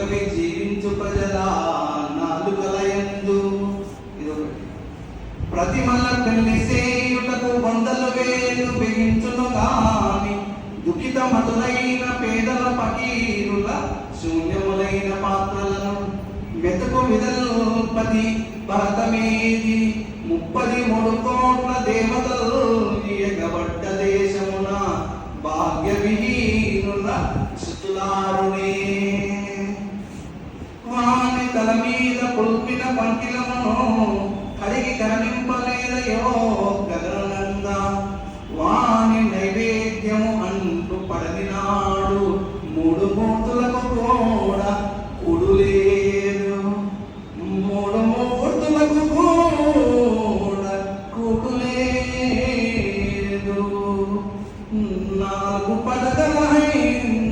యోగమి జీవించు ప్రజల నాలుకలయందు. ఇదొకటి. ప్రతిమల పెళ్లి సేయుటకు వందలు వేలు బిగించును గాని దుఃఖిత మధులైన పేదల పకీరుల శూన్యములైన పాత్రలను వెతుకు విదల్పతి భరతమేది 33 కోట్ల దేవతలు ఎగబడ్డ దేశమున భాగ్య విహీనుల శుతులారునే. వాని తల మీద పుల్పిన పంకిలమును కడిగి కరణింపలేదయో గగనంద. వాని నైవేద్యము అంటూ పడదినాడు 3 మూర్తులకు కూడా కుడులేదు. 3 మూర్తులకు కూడా కుడులేదు. 4 పడగలైన